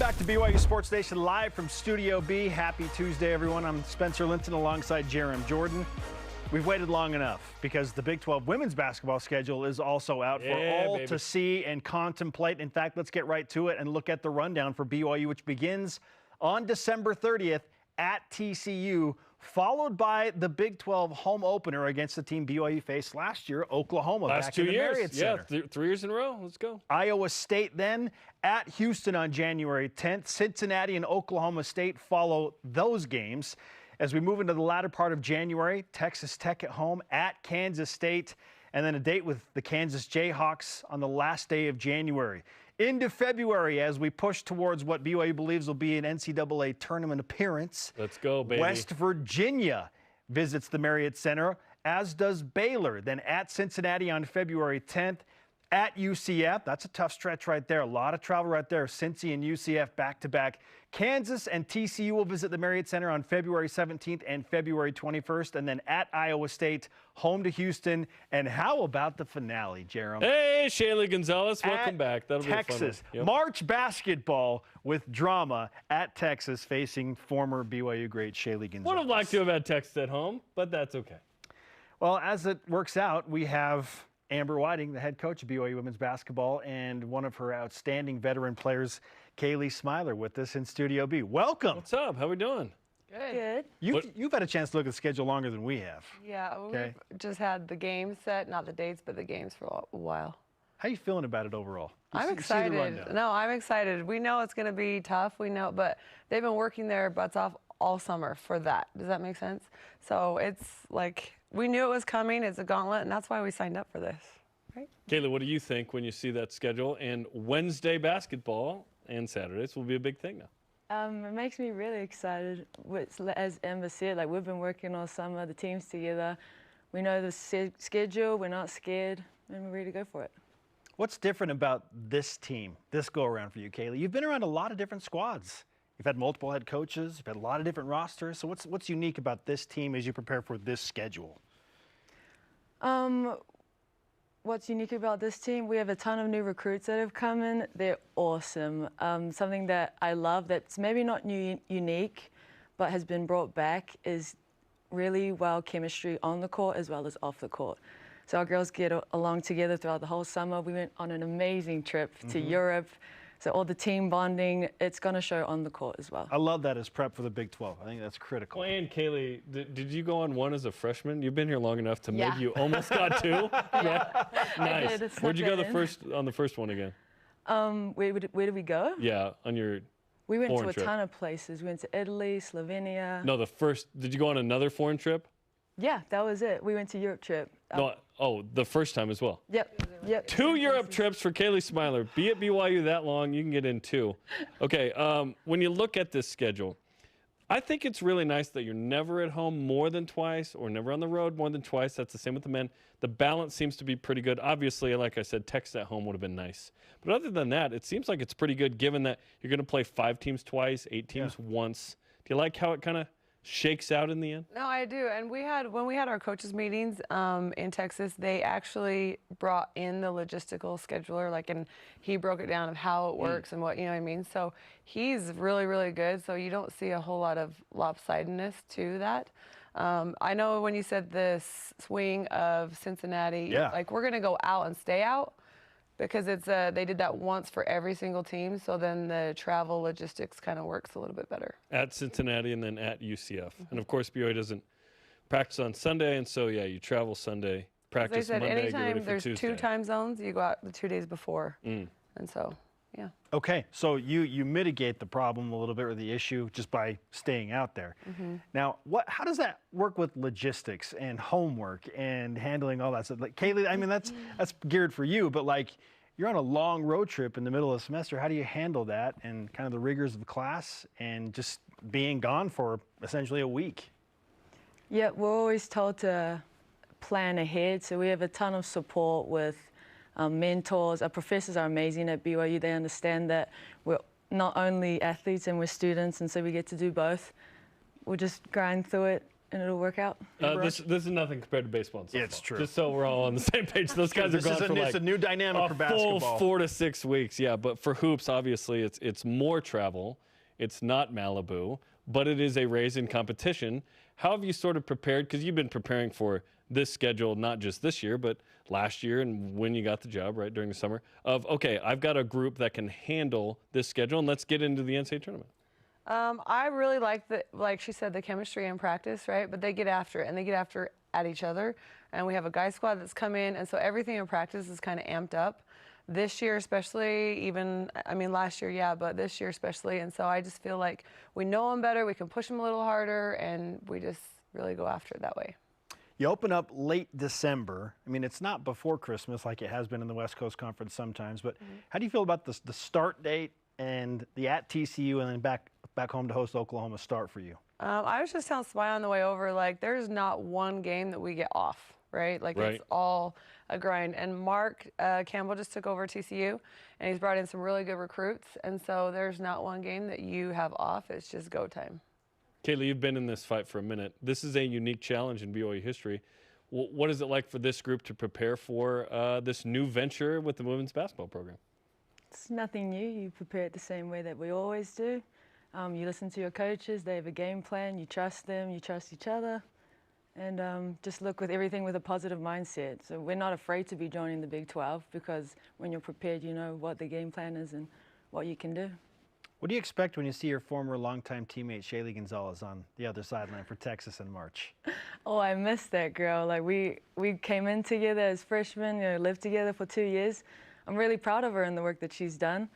back to BYU Sports Nation live from Studio B. Happy Tuesday, everyone. I'm Spencer Linton alongside Jerem Jordan. We've waited long enough because the Big 12 women's basketball schedule is also out for all to see and contemplate. In fact, let's get right to it and look at the rundown for BYU, which begins on December 30th at TCU, followed by the Big 12 home opener against the team BYU faced last year, Oklahoma. Last back 2 in the years. Marriott Yeah, Center. 3 years in a row. Let's go. Iowa State then at Houston on January 10th. Cincinnati and Oklahoma State follow those games. As we move into the latter part of January, Texas Tech at home at Kansas State, and then a date with the Kansas Jayhawks on the last day of January. Into February, as we push towards what BYU believes will be an NCAA tournament appearance. Let's go, baby. West Virginia visits the Marriott Center, as does Baylor. Then at Cincinnati on February 10th. At UCF, that's a tough stretch right there. A lot of travel right there. Cincy and UCF back-to-back. Kansas and TCU will visit the Marriott Center on February 17th and February 21st. And then at Iowa State, home to Houston. And how about the finale, Jerem? Hey, Shaylee Gonzalez, welcome back. That'll Texas. be a fun one. Yep. March basketball with drama at Texas facing former BYU great Shaylee Gonzalez. Would have liked to have had Texas at home, but that's okay. Well, as it works out, we have Amber Whiting, the head coach of BYU women's basketball, and one of her outstanding veteran players, Kaylee Smiler, with us in Studio B. Welcome. What's up? How we doing? Good. You've had a chance to look at the schedule longer than we have. Yeah, Okay. we've just had the games set, not the dates, but the games for a while. How are you feeling about it overall? I'm See the excited. rundown. No, I'm excited. We know it's going to be tough. We know, but they've been working their butts off all summer for that. Does that make sense? So it's like we knew it was coming. It's a gauntlet, and that's why we signed up for this. Right? Kayla, what do you think when you see that schedule? And Wednesday basketball and Saturdays will be a big thing now. It makes me really excited. As Amber said, like we've been working all summer, the team's together. We know the schedule, we're not scared, and we're ready to go for it. What's different about this team, this go-around for you, Kaylee? You've been around a lot of different squads. You've had multiple head coaches. You've had a lot of different rosters. So what's unique about this team as you prepare for this schedule? What's unique about this team, we have a ton of new recruits that have come in. They're awesome. Something that I love that's maybe not unique, but has been brought back is really well chemistry on the court as well as off the court. So our girls get along together throughout the whole summer. We went on an amazing trip to Europe. So all the team bonding, it's going to show on the court as well. I love that as prep for the Big 12. I think that's critical. Well, and Kaylee, did you go on one as a freshman? You've been here long enough to Yeah. maybe you almost got two. Yeah. Nice. did. It's Where'd you go not on the first one again? Where did we go? Yeah, on your We went to foreign a trip. ton of places. We went to Italy, Slovenia. No, the first. Did you go on another foreign trip? Yeah, that was it. We went to Europe trip. No. Oh, the first time as well. Yep. 2 Europe trips for Kaylee Smiler. Be at BYU that long, you can get in 2. Okay, when you look at this schedule, I think it's really nice that you're never at home more than twice or never on the road more than twice. That's the same with the men. The balance seems to be pretty good. Obviously, like I said, Texas at home would have been nice. But other than that, it seems like it's pretty good given that you're going to play 5 teams twice, 8 teams once. Do you like how it kind of shakes out in the end? No, I do. And when we had our coaches meetings in Texas, they actually brought in the logistical scheduler, and he broke it down of how it works and what, you know what I mean? So he's really, really good. So you don't see a whole lot of lopsidedness to that. I know when you said this swing of Cincinnati, we're going to go out and stay out because it's they did that once for every single team. So then the travel logistics kind of works a little bit better. At Cincinnati and then at UCF. And of course, BYU doesn't practice on Sunday. And so, yeah, you travel Sunday, practice Monday, Monday, get ready anytime for there's Tuesday. 2 time zones, you go out the 2 days before. And so, yeah. Okay, so you mitigate the problem a little bit or the issue just by staying out there. Now, how does that work with logistics and homework and handling all that stuff? Like Kaylee, I mean that's geared for you, but you're on a long road trip in the middle of the semester. How do you handle that and kind of the rigors of class and just being gone for essentially a week? Yeah, we're always told to plan ahead, so we have a ton of support with mentors. Our professors are amazing at BYU. They understand that we're not only athletes and we're students, and so we get to do both. We'll just grind through it and it'll work out. This is nothing compared to baseball and softball. Yeah, it's true. Just so we're all on the same page. Those guys are gone for it's a new dynamic for basketball. Full 4 to 6 weeks, yeah. But for hoops, obviously, it's more travel. It's not Malibu, but it is a raise in competition. How have you sort of prepared? Because you've been preparing for this schedule, not just this year, but last year and when you got the job, right, during the summer, of, okay, I've got a group that can handle this schedule, and let's get into the NCAA tournament. I really like she said, the chemistry in practice, right? But they get after it, and they get after at each other. And we have a guy squad that's come in, and so everything in practice is kind of amped up. This year especially, last year, yeah, but this year especially. And so I just feel like we know them better, we can push them a little harder, and we just really go after it that way. You open up late December. I mean, it's not before Christmas like it has been in the West Coast Conference sometimes, but how do you feel about the start date and the at TCU and then back home to host Oklahoma start for you? I was just telling Smile on the way over, like, there's not one game that we get off, right? Like, right. It's all a grind. And Mark Campbell just took over TCU, and he's brought in some really good recruits. And so there's not one game that you have off. It's just go time. Kaylee, you've been in this fight for a minute. This is a unique challenge in BYU history. What is it like for this group to prepare for this new venture with the women's basketball program? It's nothing new. You prepare it the same way that we always do. You listen to your coaches. They have a game plan. You trust them. You trust each other. And just look with everything with a positive mindset. So we're not afraid to be joining the Big 12 because when you're prepared, you know what the game plan is and what you can do. What do you expect when you see your former longtime teammate Shaylee Gonzalez on the other sideline for Texas in March? Oh, I miss that girl. Like we came in together as freshmen, lived together for 2 years. I'm really proud of her and the work that she's done.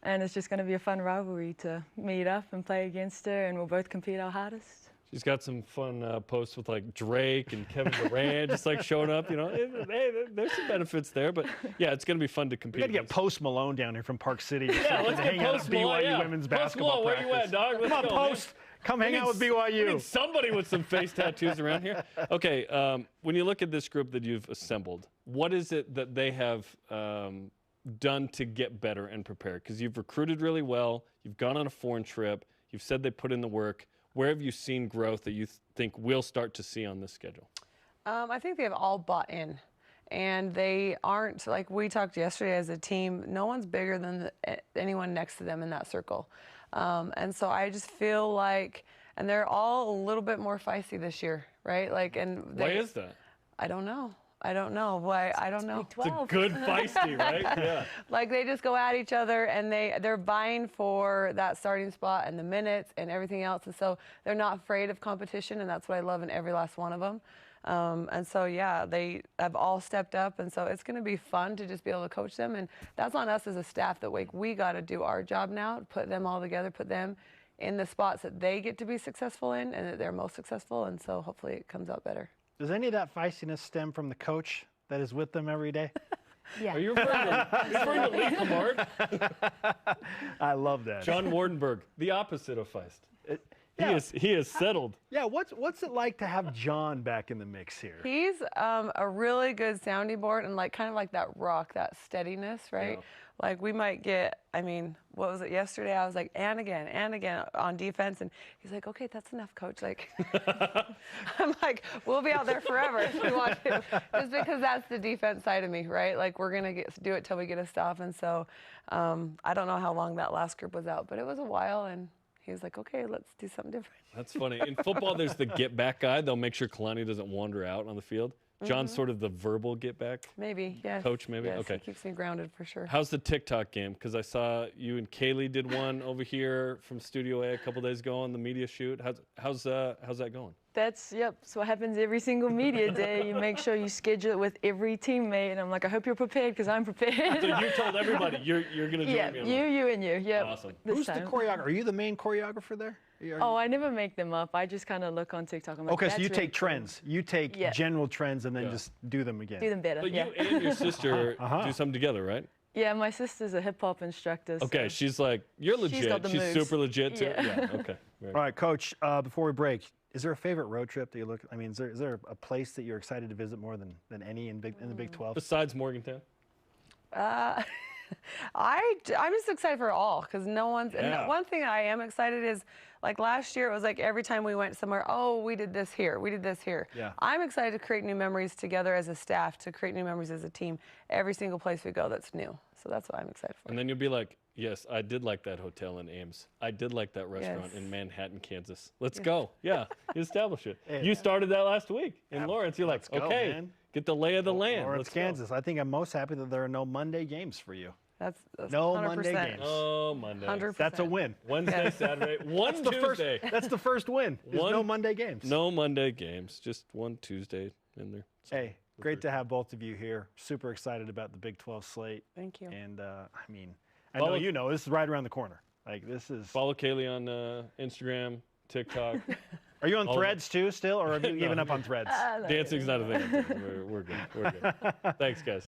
And it's just going to be a fun rivalry to meet up and play against her, and we'll both compete our hardest. She's got some fun posts with like Drake and Kevin Durant just like showing up, Hey, there's some benefits there, but yeah, it's going to be fun to compete. We got to get Post Malone down here from Park City. Yeah, let's get hang out at BYU women's basketball practice. Where you at, dog? Let's come on, go, Post. Man. Come hang out with BYU. We need somebody with some face tattoos around here. Okay, when you look at this group that you've assembled, what is it that they have done to get better and prepared? Because you've recruited really well, you've gone on a foreign trip, you've said they put in the work. Where have you seen growth that you think we'll start to see on this schedule? I think they've all bought in. And they aren't, like we talked yesterday as a team, no one's bigger than anyone next to them in that circle. And so I just feel like, and they're all a little bit more feisty this year, right? Why is that? I don't know. Why? I don't know. It's a good feisty, right? Yeah. Like they just go at each other, and they're vying for that starting spot and the minutes and everything else. And so they're not afraid of competition, and that's what I love in every last one of them. And so, yeah, they have all stepped up, and so it's going to be fun to just be able to coach them. And that's on us as a staff that we got to do our job now, put them all together, put them in the spots that they get to be successful in and that they're most successful. And so hopefully it comes out better. Does any of that feistiness stem from the coach that is with them every day? Yeah. Are you referring to Lee Kamard? I love that. John Wardenberg, the opposite of feist. Yeah. He is settled. Yeah, what's it like to have John back in the mix here? He's a really good sounding board and kind of like that rock, that steadiness, right? Yeah. Like we might get, what was it yesterday? I was like, and again on defense, and he's like, okay, that's enough, coach. Like, I'm like, we'll be out there forever if you want to, just because that's the defense side of me, right? Like we're gonna do it till we get a stop, and so I don't know how long that last group was out, but it was a while, and he was like, okay, let's do something different. That's funny. In football, there's the get back guy. They'll make sure Kalani doesn't wander out on the field. John's sort of the verbal get back. Maybe, yes. Coach, maybe? Yes, okay. He keeps me grounded for sure. How's the TikTok game? Because I saw you and Kaylee did one over here from Studio A a couple days ago on the media shoot. How's that going? That's what happens every single media day. You make sure you schedule it with every teammate, and I'm like, I hope you're prepared because I'm prepared. So you told everybody you're going to join me. You and you. Yeah. Awesome. Who's the choreographer? Are you the main choreographer there? Oh, I never make them up. I just kind of look on TikTok. I'm like, okay, so you that's really take trends. You take general trends and then Yeah. just do them again. do them better. But yeah. you and your sister do something together, right? Yeah, my sister's a hip hop instructor. Okay, so she's like, you're legit. got the She's moves. super legit too. Yeah. Okay. All right, Coach, before we break, is there a favorite road trip that you look? I mean, is there a place that you're excited to visit more than any in the Big 12? Besides Morgantown. I'm just excited for all because no one's. Yeah. And one thing that I am excited is like last year it was like every time we went somewhere, oh, we did this here, we did this here. Yeah. I'm excited to create new memories together as a staff, to create new memories as a team. Every single place we go, that's new. So that's what I'm excited for. And then you'll be like, yes, I did like that hotel in Ames. I did like that restaurant Yes. in Manhattan, Kansas. Let's go. Yeah, you establish it. Yeah. You started that last week in Yeah, Lawrence. You're like, let's go, okay, man. get the lay of the land. Lawrence, Let's go. Kansas. I think I'm most happy that there are no Monday games for you. That's No 100%. Monday games. Oh, Monday. 100%. That's a win. Wednesday, Saturday, one Tuesday. That's the first win. There's One- no Monday games. No Monday games, just one Tuesday in there. So, Hey, great to have both of you here. Super excited about the Big 12 slate. Thank you. And I mean, I know Follow- you know this is right around the corner. Like this is. follow Kaylee on Instagram, TikTok. Are you on all- Threads too still, or have you given No. up on Threads? Dancing's not a thing. We're good. We're good. Thanks, guys.